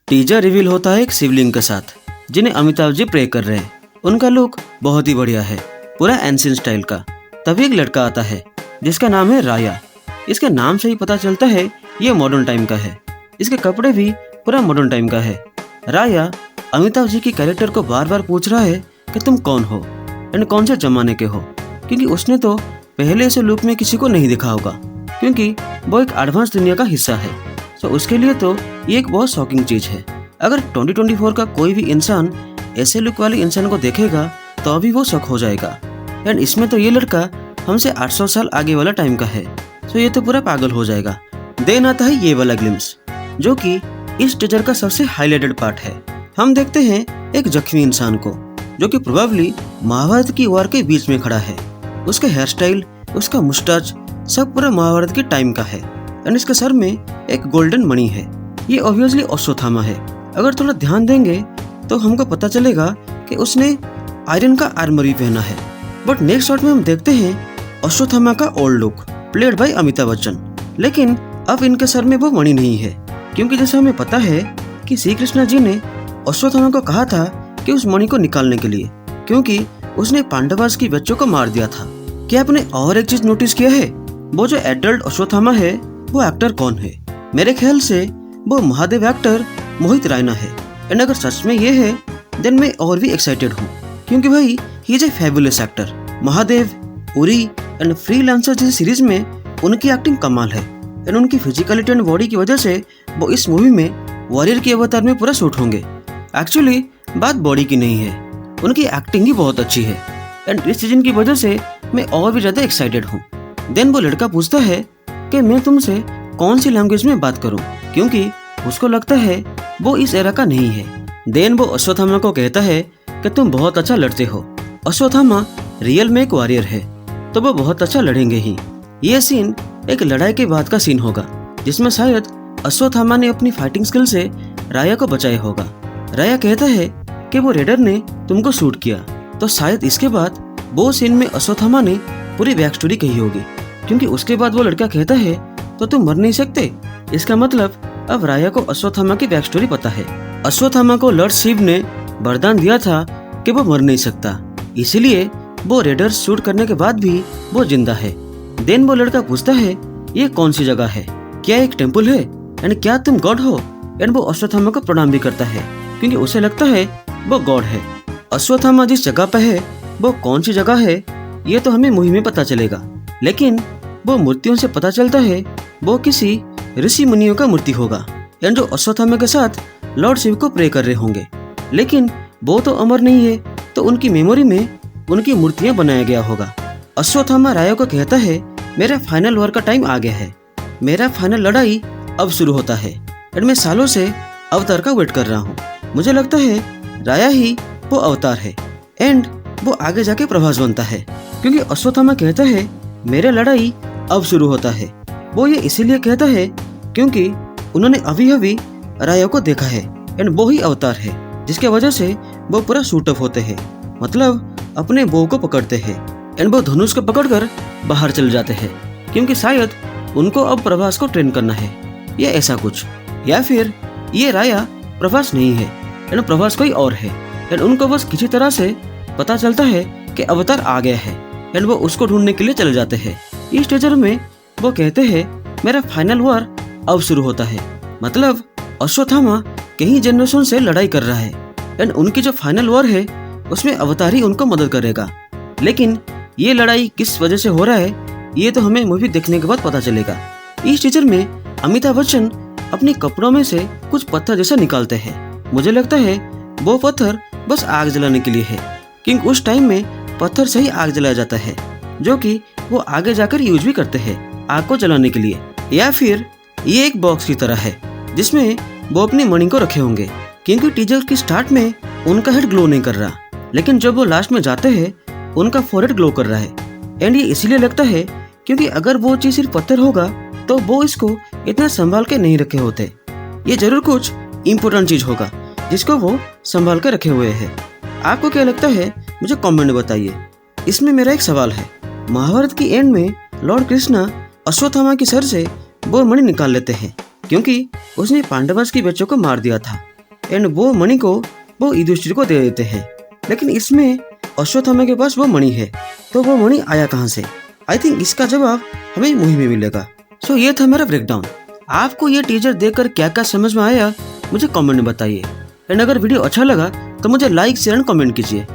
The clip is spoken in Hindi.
टीजर रिवील होता है एक शिवलिंग के साथ जिन्हें अमिताभ जी प्रे कर रहे हैं। उनका लुक बहुत ही बढ़िया है, पूरा एंशिएंट स्टाइल का। तभी एक लड़का आता है जिसका नाम है राया। इसके नाम से ही पता चलता है ये मॉडर्न टाइम का है। इसके कपड़े भी पूरा मॉडर्न टाइम का है। राया अमिताभ जी की कैरेक्टर को बार बार पूछ रहा है कि तुम कौन हो एंड कौन से जमाने के हो, क्योंकि उसने तो पहले इसे लुक में किसी को नहीं दिखा होगा, क्योंकि वो एक एडवांस दुनिया का हिस्सा है। तो उसके लिए तो ये एक बहुत शॉकिंग चीज है। अगर 2024 का कोई भी इंसान ऐसे लुक वाले इंसान को देखेगा तो अभी वो शॉक हो जाएगा। एंड इसमें तो ये लड़का हमसे 800 साल आगे वाला टाइम का है, तो ये तो पूरा पागल हो जाएगा। देन आता है ये वाला ग्लिम्स, जो कि इस टीजर का सबसे हाईलाइटेड पार्ट है। हम देखते हैं एक जख्मी इंसान को जो कि प्रोबेबली महाभारत की वॉर के बीच में खड़ा है। उसके हेयर स्टाइल, उसका मुस्टाच सब पूरा महाभारत के टाइम का है। एंड इसके सर में एक गोल्डन मणि है। ये ऑब्वियसली अश्वत्थामा है। अगर थोड़ा ध्यान देंगे तो हमको पता चलेगा कि उसने आयरन का आर्मर भी पहना है। बट नेक्स्ट शॉट में हम देखते हैं अश्वत्थामा का old look played by Amitabh Bachchan. लेकिन अब इनके सर में वो मणि नहीं है, क्योंकि जैसे हमें पता है कि श्री कृष्ण जी ने अश्वत्थामा को कहा था कि उस मणि को निकालने के लिए, क्योंकि उसने पांडवास की बच्चों को मार दिया था। क्या आपने और एक चीज नोटिस किया है? वो जो एडल्ट अश्वत्थामा है वो एक्टर कौन है? मेरे ख्याल से वो महादेव एक्टर मोहित रैना है। एंड अगर सच में ये है देन मैं और भी एक्साइटेड हूँ, क्योंकि भाई he is a fabulous actor. Mahadev, Uri and freelancer जैसी सीरीज में उनकी एक्टिंग कमाल है। एंड उनकी फिजिकलिटी एंड बॉडी की वजह से वो इस मूवी में वॉरियर के अवतार में पूरा सूट होंगे। एक्चुअली बात बॉडी की नहीं है, उनकी एक्टिंग ही बहुत अच्छी है। एंड इस सीजन की वजह से मैं और भी ज्यादा एक्साइटेड हूँ। देन वो लड़का पूछता है कि मैं तुमसे कौन सी लैंग्वेज में बात करूं, क्योंकि उसको लगता है वो इस एरा का नहीं है। देन वो अश्वत्थामा को कहता है कि तुम बहुत अच्छा लड़ते हो। अश्वत्थामा रियल में एक वॉरियर है, तो वो बहुत अच्छा लड़ेंगे ही। ये सीन एक लड़ाई के बाद का सीन होगा, जिसमें शायद अश्वत्थामा ने अपनी फाइटिंग स्किल से राया को बचाया होगा। राया कहता है कि वो रेडर ने तुमको शूट किया, तो शायद इसके बाद वो सीन में अश्वत्थामा ने पूरी बैक स्टोरी कही होगी, क्योंकि उसके बाद वो लड़का कहता है तो तुम मर नहीं सकते। इसका मतलब अब राया को अश्वत्थामा की बैक स्टोरी पता है। अश्वत्थामा को लॉर्ड शिव ने वरदान दिया था कि वो मर नहीं सकता, इसीलिए वो रेडर शूट करने के बाद भी वो जिंदा है। देन वो लड़का पूछता है ये कौन सी जगह है, क्या एक टेम्पल है एंड क्या तुम गॉड हो? एंड वो अश्वत्थामा को प्रणाम भी करता है, क्योंकि उसे लगता है वो गॉड है। अश्वत्थामा जिस जगह पे है वो कौन सी जगह है ये तो हमें मूवी में पता चलेगा, लेकिन वो मूर्तियों से पता चलता है वो किसी ऋषि मुनियों का मूर्ति होगा, एंड जो अश्वत्थामा के साथ लॉर्ड शिव को प्रे कर रहे होंगे। लेकिन वो तो अमर नहीं है, तो उनकी मेमोरी में उनकी मूर्तियां बनाया गया होगा। अश्वत्थामा राया को कहता है मेरा फाइनल वॉर का टाइम आ गया है, मेरा फाइनल लड़ाई अब शुरू होता है। एंड मैं सालों से अवतार का वेट कर रहा हूँ। मुझे लगता है राया ही वो अवतार है। एंड वो आगे जाके प्रभास बनता है, क्योंकि अश्वत्थामा कहता है मेरा लड़ाई अब शुरू होता है। वो ये इसीलिए कहता है क्योंकि उन्होंने अभी अभी राया को देखा है, एंड वो ही अवतार है जिसके वजह से वो पूरा सूट अप होते हैं, मतलब अपने बो को पकड़ते हैं। एंड वो धनुष को पकड़कर बाहर चले जाते हैं, क्योंकि शायद उनको अब प्रभास को ट्रेन करना है या ऐसा कुछ, या फिर ये राया प्रभास नहीं है एंड प्रभास कोई और है। एंड उनको बस किसी तरह से पता चलता है कि अवतार आ गया है, एंड वो उसको ढूंढने के लिए चले जाते हैं। इस टीजर में वो कहते हैं मेरा फाइनल वॉर अब शुरू होता है, मतलब अश्वत्थामा कई जनरेशन से लड़ाई कर रहा है, एंड उनकी जो फाइनल वॉर है उसमें अवतार ही उनको मदद करेगा। लेकिन ये लड़ाई किस वजह से हो रहा है ये तो हमें मूवी देखने के बाद पता चलेगा। इस टीजर में अमिताभ बच्चन अपने कपड़ों में से कुछ पत्थर जैसा निकालते हैं। मुझे लगता है वो पत्थर बस आग जलाने के लिए है, क्योंकि उस टाइम में पत्थर से ही आग जलाया जाता है, जो कि वो आगे जाकर यूज भी करते हैं आग को जलाने के लिए। या फिर ये एक बॉक्स की तरह है जिसमें वो अपनी मणि को रखे होंगे, क्योंकि टीजर की स्टार्ट में उनका हेड ग्लो नहीं कर रहा, लेकिन जब वो लास्ट में जाते हैं उनका फोरहेड ग्लो कर रहा है। एंड ये इसीलिए लगता है क्योंकि अगर वो चीज सिर्फ पत्थर होगा तो वो इसको इतना संभाल के नहीं रखे होते। ये जरूर कुछ इम्पोर्टेंट चीज होगा जिसको वो संभाल के रखे हुए हैं। आपको क्या लगता है मुझे कमेंट में बताइए। इसमें मेरा एक सवाल है, महाभारत की एंड में लॉर्ड कृष्णा अश्वत्थामा की सर से वो मणि निकाल लेते हैं, क्योंकि उसने पांडवास की बच्चों को मार दिया था। एंड वो मणि को वो युधिष्ठिर को दे देते हैं। लेकिन इसमें अश्वत्थामा के पास वो मणि है, तो वो मणि आया कहाँ से? आई थिंक इसका जवाब हमें मूवी में मिलेगा। सो ये था मेरा ब्रेकडाउन। आपको ये टीजर देखकर क्या क्या समझ में आया मुझे कमेंट में बताइए। एंड अगर वीडियो अच्छा लगा तो मुझे लाइक शेयर एंड कमेंट कीजिए।